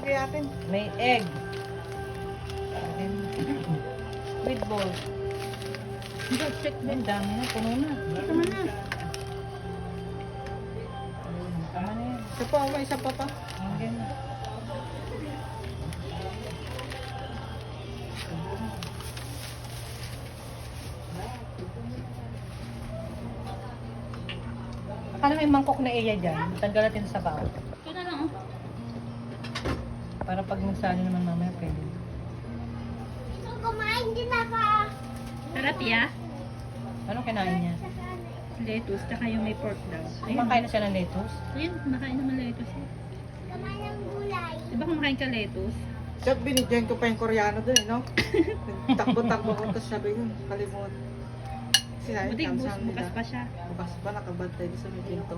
kay atin. May egg. With balls. Check din. Dami na. Puno na. Tama na. Tama na yan. Isa pa, may isa pa pa. Hanggang na. Akala may mangkok na iya dyan. Tanggal natin sa baon. Ito na lang, oh. Para pag nagsali naman mamaya pwede. Kumain din ako. Sarap, ya. Anong kinain niya? Lettuce, tsaka yung may pork daw. Ayun. Kumakain na siya ng lettuce? Ayun, kumakain naman lettuce. Eh. Kumain ng gulay. Di ba kumakain ka lettuce? Siya, binigyan ko pa yung Koreano dun, no? Takbo-takbo ko, tapos sabi yun, kalimut. Sinabi, Buti bukas pa siya. Bukas pa, nakabantay din sa may pinto.